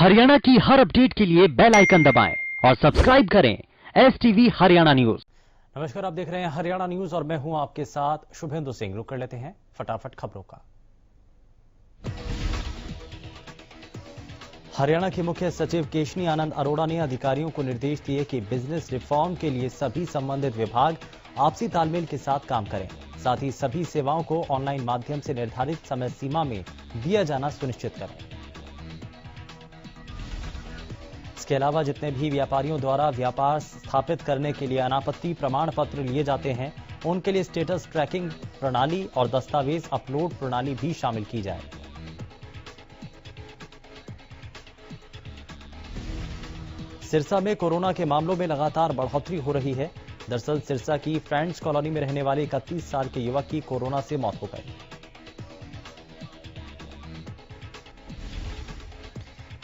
हरियाणा की हर अपडेट के लिए बेल आइकन दबाएं और सब्सक्राइब करें STV हरियाणा न्यूज। नमस्कार, आप देख रहे हैं हरियाणा न्यूज और मैं हूं आपके साथ शुभेंदु सिंह। रुक कर लेते हैं फटाफट खबरों का। हरियाणा के मुख्य सचिव केशनी आनंद अरोड़ा ने अधिकारियों को निर्देश दिए कि बिजनेस रिफॉर्म के लिए सभी संबंधित विभाग आपसी तालमेल के साथ काम करें। साथ ही सभी सेवाओं को ऑनलाइन माध्यम से निर्धारित समय सीमा में दिया जाना सुनिश्चित करें। इसके अलावा जितने भी व्यापारियों द्वारा व्यापार स्थापित करने के लिए अनापत्ति प्रमाण पत्र लिए जाते हैं, उनके लिए स्टेटस ट्रैकिंग प्रणाली और दस्तावेज अपलोड प्रणाली भी शामिल की जाए। सिरसा में कोरोना के मामलों में लगातार बढ़ोतरी हो रही है। दरअसल सिरसा की फ्रेंड्स कॉलोनी में रहने वाले 31 साल के युवक की कोरोना से मौत हो गई।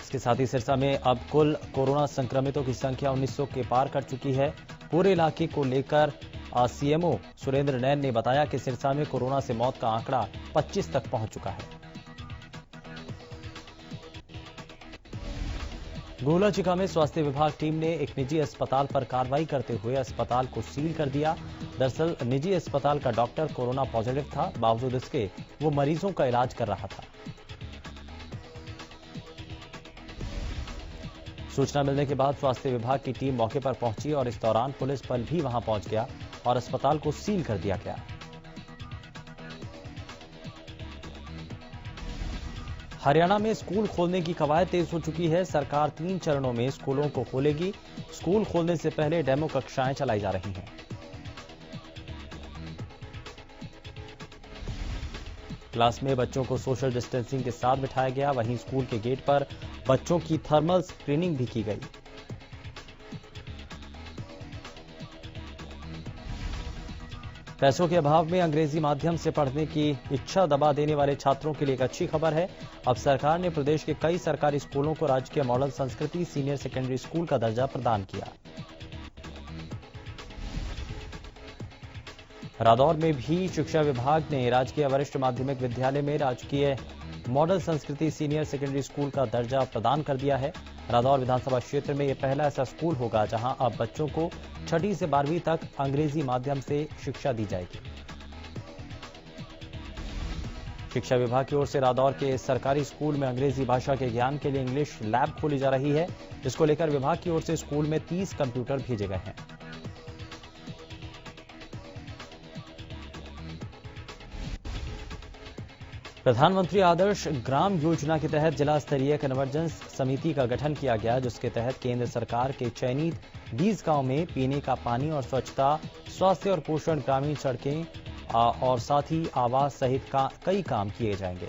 इसके साथ ही सिरसा में अब कुल कोरोना संक्रमितों की संख्या 1900 के पार कर चुकी है। पूरे इलाके को लेकर CMO सुरेंद्र नैन ने बताया कि सिरसा में कोरोना से मौत का आंकड़ा 25 तक पहुंच चुका है। गोला चिका में स्वास्थ्य विभाग टीम ने एक निजी अस्पताल पर कार्रवाई करते हुए अस्पताल को सील कर दिया। दरअसल निजी अस्पताल का डॉक्टर कोरोना पॉजिटिव था, बावजूद इसके वो मरीजों का इलाज कर रहा था। सूचना मिलने के बाद स्वास्थ्य विभाग की टीम मौके पर पहुंची और इस दौरान पुलिस बल भी वहां पहुंच गया और अस्पताल को सील कर दिया गया। हरियाणा में स्कूल खोलने की कवायद तेज हो चुकी है। सरकार 3 चरणों में स्कूलों को खोलेगी। स्कूल खोलने से पहले डेमो कक्षाएं चलाई जा रही हैं। क्लास में बच्चों को सोशल डिस्टेंसिंग के साथ बिठाया गया। वहीं स्कूल के गेट पर बच्चों की थर्मल स्क्रीनिंग भी की गई। पैसों के अभाव में अंग्रेजी माध्यम से पढ़ने की इच्छा दबा देने वाले छात्रों के लिए एक अच्छी खबर है। अब सरकार ने प्रदेश के कई सरकारी स्कूलों को राजकीय मॉडल संस्कृति सीनियर सेकेंडरी स्कूल का दर्जा प्रदान किया। रादौर में भी शिक्षा विभाग ने राजकीय वरिष्ठ माध्यमिक विद्यालय में राजकीय मॉडल संस्कृति सीनियर सेकेंडरी स्कूल का दर्जा प्रदान कर दिया है। रादौर विधानसभा क्षेत्र में यह पहला ऐसा स्कूल होगा जहां अब बच्चों को 6ठी से 12वीं तक अंग्रेजी माध्यम से शिक्षा दी जाएगी। शिक्षा विभाग की ओर से रादौर के सरकारी स्कूल में अंग्रेजी भाषा के ज्ञान के लिए इंग्लिश लैब खोली जा रही है, जिसको लेकर विभाग की ओर से स्कूल में 30 कंप्यूटर भेजे गए हैं। प्रधानमंत्री आदर्श ग्राम योजना के तहत जिला स्तरीय कन्वर्जेंस समिति का गठन किया गया, जिसके तहत केंद्र सरकार के चयनित 20 गांव में पीने का पानी और स्वच्छता, स्वास्थ्य और पोषण, ग्रामीण सड़कें और साथ ही आवास सहित कई काम किए जाएंगे।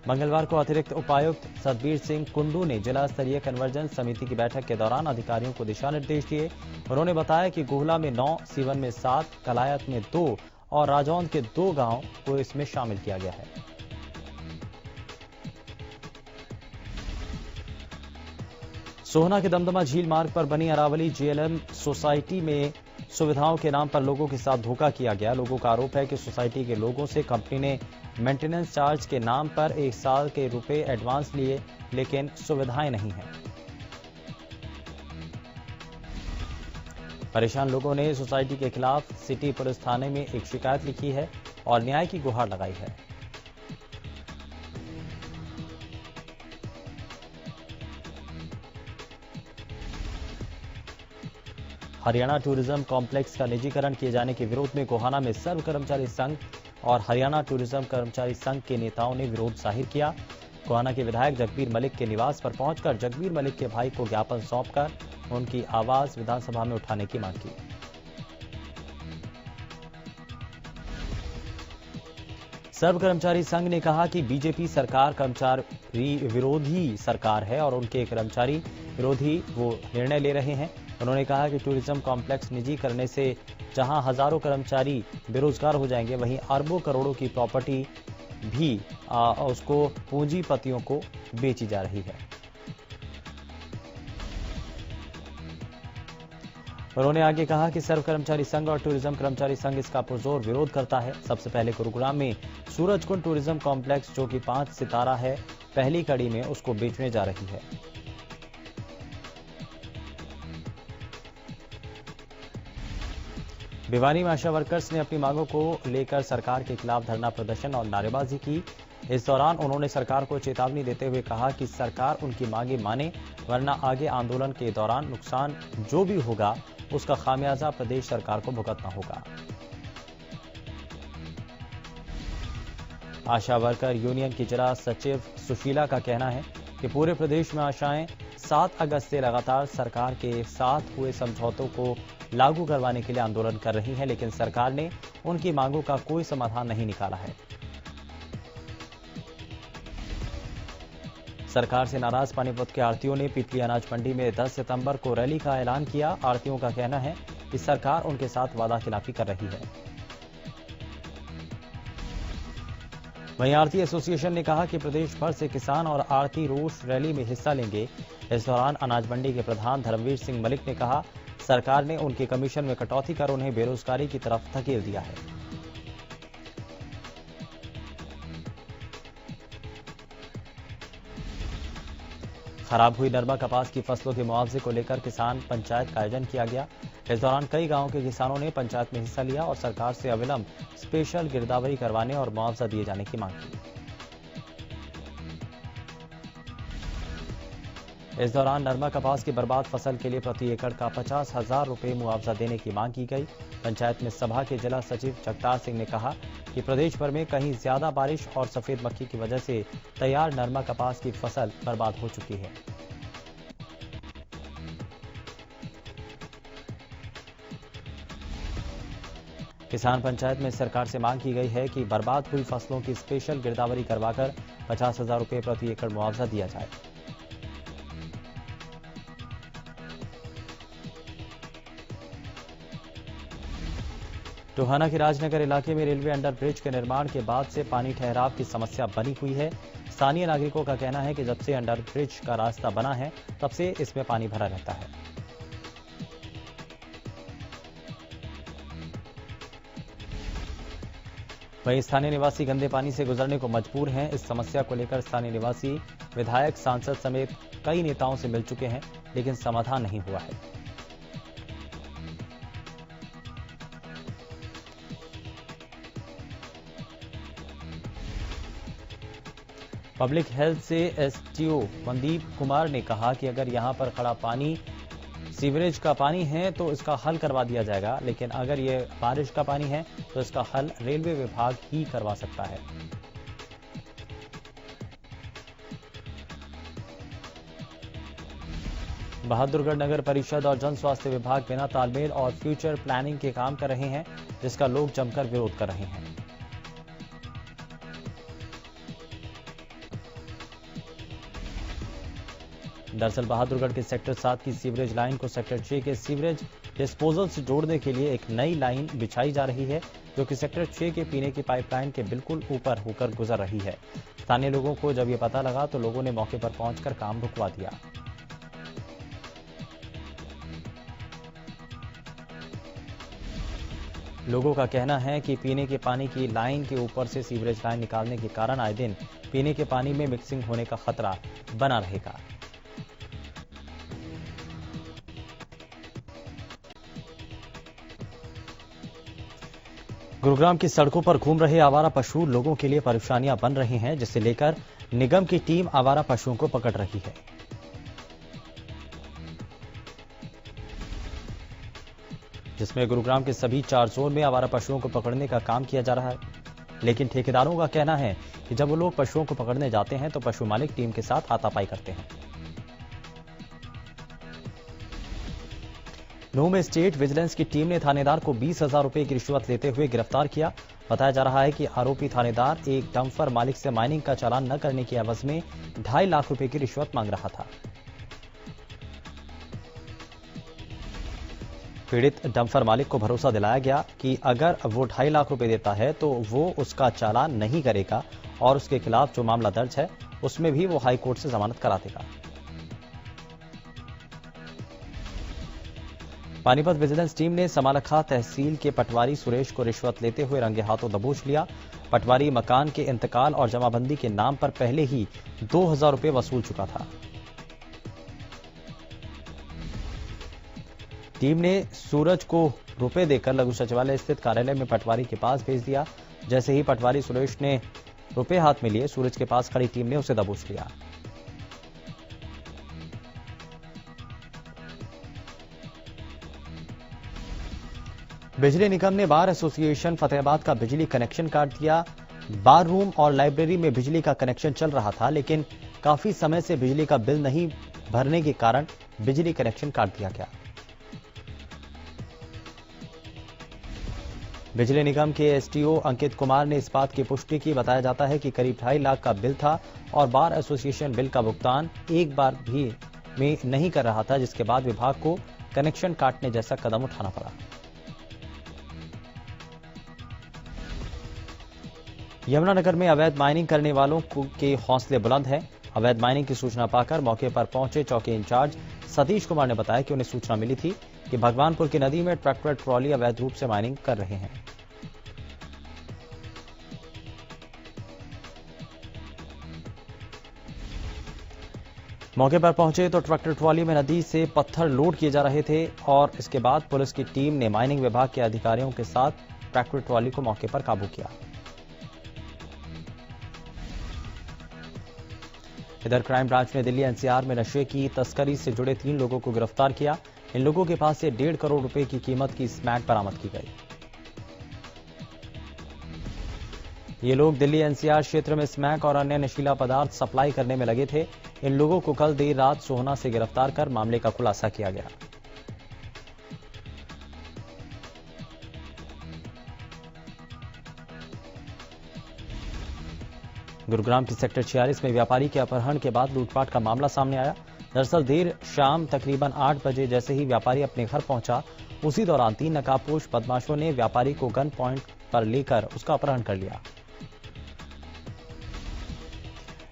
मंगलवार को अतिरिक्त उपायुक्त सतबीर सिंह कुंडू ने जिला स्तरीय कन्वर्जेंस समिति की बैठक के दौरान अधिकारियों को दिशा निर्देश दिए। उन्होंने बताया कि गोहला में 9, सीवन में 7, कलायत में 2 और राजौंद के 2 गांव को इसमें शामिल किया गया है। सोहना के दमदमा झील मार्ग पर बनी अरावली JLM सोसाइटी में सुविधाओं के नाम पर लोगों के साथ धोखा किया गया। लोगों का आरोप है कि सोसाइटी के लोगों से कंपनी ने मेंटेनेंस चार्ज के नाम पर 1 साल के रुपए एडवांस लिए, लेकिन सुविधाएं नहीं हैं। परेशान लोगों ने सोसाइटी के खिलाफ सिटी पुलिस थाने में एक शिकायत लिखी है और न्याय की गुहार लगाई है। हरियाणा टूरिज्म कॉम्प्लेक्स का निजीकरण किए जाने के विरोध में गोहाना में सर्व कर्मचारी संघ और हरियाणा टूरिज्म कर्मचारी संघ के नेताओं ने विरोध जाहिर किया। गोहाना के विधायक जगबीर मलिक के निवास पर पहुंचकर जगबीर मलिक के भाई को ज्ञापन सौंपकर उनकी आवाज विधानसभा में उठाने की मांग की। सर्व कर्मचारी संघ ने कहा कि बीजेपी सरकार कर्मचारी विरोधी सरकार है और उनके कर्मचारी विरोधी वो निर्णय ले रहे हैं। उन्होंने कहा कि टूरिज्म कॉम्प्लेक्स निजी करने से जहां हजारों कर्मचारी बेरोजगार हो जाएंगे, वहीं अरबों करोड़ों की प्रॉपर्टी भी उसको पूंजीपतियों को बेची जा रही है। उन्होंने आगे कहा कि सर्व कर्मचारी संघ और टूरिज्म कर्मचारी संघ इसका पुरजोर विरोध करता है। सबसे पहले गुरुग्राम में सूरजकुंड टूरिज्म कॉम्प्लेक्स जो कि 5 सितारा है, पहली कड़ी में उसको बेचने जा रही है। भिवानी में आशा वर्कर्स ने अपनी मांगों को लेकर सरकार के खिलाफ धरना प्रदर्शन और नारेबाजी की। इस दौरान उन्होंने सरकार को चेतावनी देते हुए कहा कि सरकार उनकी मांगे माने, वरना आगे आंदोलन के दौरान नुकसान जो भी होगा उसका खामियाजा प्रदेश सरकार को भुगतना होगा। आशा वर्कर यूनियन की जिला सचिव सुशीला का कहना है कि पूरे प्रदेश में आशाएं 7 अगस्त से लगातार सरकार के साथ हुए समझौतों को लागू करवाने के लिए आंदोलन कर रही हैं, लेकिन सरकार ने उनकी मांगों का कोई समाधान नहीं निकाला है। सरकार से नाराज पानीपत के आढ़तियों ने पीपली अनाज मंडी में 10 सितंबर को रैली का ऐलान किया। आढ़तियों का कहना है कि सरकार उनके साथ वादाखिलाफी कर रही है। वहीं आढ़ती एसोसिएशन ने कहा कि प्रदेश भर से किसान और आढ़ती रोष रैली में हिस्सा लेंगे। इस दौरान अनाज मंडी के प्रधान धर्मवीर सिंह मलिक ने कहा, सरकार ने उनके कमीशन में कटौती कर उन्हें बेरोजगारी की तरफ धकेल दिया है। खराब हुई नरमा कपास की फसलों के मुआवजे को लेकर किसान पंचायत का आयोजन किया गया। इस दौरान कई गांवों के किसानों ने पंचायत में हिस्सा लिया और सरकार से अविलंब स्पेशल गिरदावरी करवाने और मुआवजा दिए जाने की मांग की। इस दौरान नरमा कपास की बर्बाद फसल के लिए प्रति एकड़ का 50,000 रुपए मुआवजा देने की मांग की गई। पंचायत में सभा के जिला सचिव जगतार सिंह ने कहा कि प्रदेश भर में कहीं ज्यादा बारिश और सफेद मक्खी की वजह से तैयार नरमा कपास की फसल बर्बाद हो चुकी है। किसान पंचायत में सरकार से मांग की गई है कि बर्बाद हुई फसलों की स्पेशल गिरदावरी करवाकर 50,000 रुपए प्रति एकड़ मुआवजा दिया जाए। टोहाना के राजनगर इलाके में रेलवे अंडर ब्रिज के निर्माण के बाद से पानी ठहराव की समस्या बनी हुई है। स्थानीय नागरिकों का कहना है कि जब से अंडर ब्रिज का रास्ता बना है तब से इसमें पानी भरा रहता है। वहीं स्थानीय निवासी गंदे पानी से गुजरने को मजबूर हैं। इस समस्या को लेकर स्थानीय निवासी विधायक, सांसद समेत कई नेताओं से मिल चुके हैं, लेकिन समाधान नहीं हुआ है। पब्लिक हेल्थ से एसटीओ मनदीप कुमार ने कहा कि अगर यहां पर खड़ा पानी सीवरेज का पानी है तो इसका हल करवा दिया जाएगा, लेकिन अगर ये बारिश का पानी है तो इसका हल रेलवे विभाग ही करवा सकता है। बहादुरगढ़ नगर परिषद और जन स्वास्थ्य विभाग बिना तालमेल और फ्यूचर प्लानिंग के काम कर रहे हैं, जिसका लोग जमकर विरोध कर रहे हैं। दरअसल बहादुरगढ़ के सेक्टर 7 की सीवरेज लाइन को सेक्टर 6 के सीवरेज डिस्पोजल से जोड़ने के लिए एक नई लाइन बिछाई जा रही है, जो कि सेक्टर 6 के पीने की पाइपलाइन के बिल्कुल ऊपर होकर गुजर रही है। स्थानीय लोगों को जब यह पता लगा तो लोगों ने मौके पर पहुंचकर काम रुकवा दिया। लोगों का कहना है कि पीने के पानी की लाइन के ऊपर से सीवरेज लाइन निकालने के कारण आए दिन पीने के पानी में मिक्सिंग होने का खतरा बना रहेगा। गुरुग्राम की सड़कों पर घूम रहे आवारा पशु लोगों के लिए परेशानियां बन रही हैं, जिसे लेकर निगम की टीम आवारा पशुओं को पकड़ रही है। जिसमें गुरुग्राम के सभी 4 जोन में आवारा पशुओं को पकड़ने का काम किया जा रहा है, लेकिन ठेकेदारों का कहना है कि जब वो लोग पशुओं को पकड़ने जाते हैं तो पशु मालिक टीम के साथ हाथापाई करते हैं। नूंह में स्टेट विजिलेंस की टीम ने थानेदार को 20,000 रुपए की रिश्वत लेते हुए गिरफ्तार किया। बताया जा रहा है कि आरोपी थानेदार एक डंपर मालिक से माइनिंग का चालान न करने की एवज में 2.5 लाख रुपए की रिश्वत मांग रहा था। पीड़ित डंपर मालिक को भरोसा दिलाया गया कि अगर वो 2.5 लाख रुपए देता है तो वो उसका चालान नहीं करेगा और उसके खिलाफ जो मामला दर्ज है उसमें भी वो हाई कोर्ट से जमानत करा देगा। पानीपत विजिलेंस टीम ने समालखा तहसील के पटवारी सुरेश को रिश्वत लेते हुए रंगे हाथों दबोच लिया। पटवारी मकान के इंतकाल और जमाबंदी के नाम पर पहले ही 2000 रुपए वसूल चुका था। टीम ने सूरज को रुपए देकर लघु सचिवालय स्थित कार्यालय में पटवारी के पास भेज दिया। जैसे ही पटवारी सुरेश ने रुपए हाथ में लिए, सूरज के पास खड़ी टीम ने उसे दबोच लिया। बिजली निगम ने बार एसोसिएशन फतेहाबाद का बिजली कनेक्शन काट दिया। बार रूम और लाइब्रेरी में बिजली का कनेक्शन चल रहा था, लेकिन काफी समय से बिजली का बिल नहीं भरने के कारण बिजली कनेक्शन काट दिया गया। बिजली निगम के एसटीओ अंकित कुमार ने इस बात की पुष्टि की। बताया जाता है कि करीब 2.5 लाख का बिल था और बार एसोसिएशन बिल का भुगतान एक बार भी में नहीं कर रहा था, जिसके बाद विभाग को कनेक्शन काटने जैसा कदम उठाना पड़ा। यमुनानगर में अवैध माइनिंग करने वालों के हौसले बुलंद हैं। अवैध माइनिंग की सूचना पाकर मौके पर पहुंचे चौकी इंचार्ज सतीश कुमार ने बताया कि उन्हें सूचना मिली थी कि भगवानपुर की नदी में ट्रैक्टर ट्रॉली अवैध रूप से माइनिंग कर रहे हैं। मौके पर पहुंचे तो ट्रैक्टर ट्रॉली में नदी से पत्थर लोड किए जा रहे थे और इसके बाद पुलिस की टीम ने माइनिंग विभाग के अधिकारियों के साथ ट्रैक्टर ट्रॉली को मौके पर काबू किया। इधर क्राइम ब्रांच ने दिल्ली एनसीआर में नशे की तस्करी से जुड़े 3 लोगों को गिरफ्तार किया। इन लोगों के पास से 1.5 करोड़ रुपए की कीमत की स्मैक बरामद की गई। ये लोग दिल्ली एनसीआर क्षेत्र में स्मैक और अन्य नशीला पदार्थ सप्लाई करने में लगे थे। इन लोगों को कल देर रात सोहना से गिरफ्तार कर मामले का खुलासा किया गया। गुरुग्राम की सेक्टर 46 में व्यापारी के अपहरण के बाद लूटपाट का मामला सामने आया। दरअसल देर शाम तकरीबन 8 बजे जैसे ही व्यापारी अपने घर पहुंचा, उसी दौरान 3 नकाबपोश बदमाशों ने व्यापारी को गन पॉइंट पर लेकर उसका अपहरण कर लिया,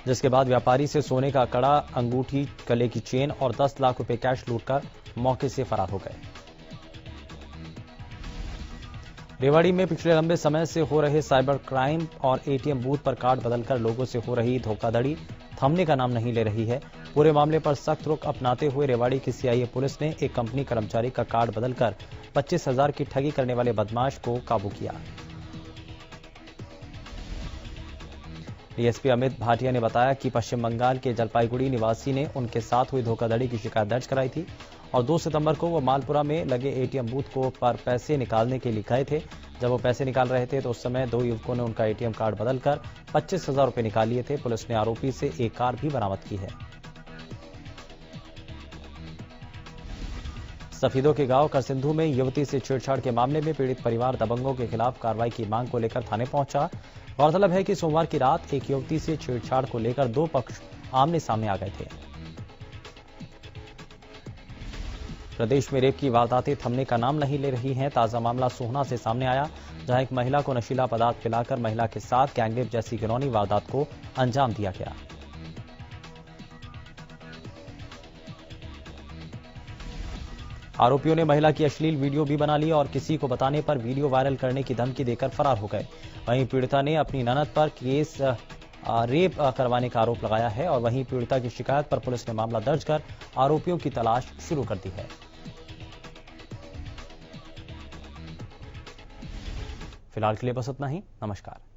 जिसके बाद व्यापारी से सोने का कड़ा, अंगूठी, गले की चेन और 10 लाख रुपए कैश लूटकर मौके से फरार हो गए। रेवाड़ी में पिछले लंबे समय से हो रहे साइबर क्राइम और एटीएम बूथ पर कार्ड बदलकर लोगों से हो रही धोखाधड़ी थमने का नाम नहीं ले रही है। पूरे मामले पर सख्त रुख अपनाते हुए रेवाड़ी की सीआईए पुलिस ने एक कंपनी कर्मचारी का कार्ड बदलकर 25,000 की ठगी करने वाले बदमाश को काबू किया। डीएसपी अमित भाटिया ने बताया कि पश्चिम बंगाल के जलपाईगुड़ी निवासी ने उनके साथ हुई धोखाधड़ी की शिकायत दर्ज कराई थी और 2 सितंबर को वो मालपुरा में लगे एटीएम बूथ को पर पैसे निकालने के लिए गए थे। जब वो पैसे निकाल रहे थे तो उस समय 2 युवकों ने उनका एटीएम कार्ड बदलकर 25,000 रुपए निकाल लिए थे। पुलिस ने आरोपी से एक कार भी बरामद की है। सफीदों के गांव करसिंधु में युवती से छेड़छाड़ के मामले में पीड़ित परिवार दबंगों के खिलाफ कार्रवाई की मांग को लेकर थाने पहुंचा। गौरतलब है कि सोमवार की रात एक युवती से छेड़छाड़ को लेकर 2 पक्ष आमने सामने आ गए थे। प्रदेश में रेप की वारदातें थमने का नाम नहीं ले रही हैं। ताजा मामला सोहना से सामने आया, जहां एक महिला को नशीला पदार्थ पिलाकर महिला के साथ गैंगरेप जैसी घिनौनी वारदात को अंजाम दिया गया। आरोपियों ने महिला की अश्लील वीडियो भी बना ली और किसी को बताने पर वीडियो वायरल करने की धमकी देकर फरार हो गए। वहीं पीड़िता ने अपनी ननद पर केस रेप करवाने का आरोप लगाया है और वहीं पीड़िता की शिकायत पर पुलिस ने मामला दर्ज कर आरोपियों की तलाश शुरू कर दी है। फिलहाल के लिए बस इतना ही। नमस्कार।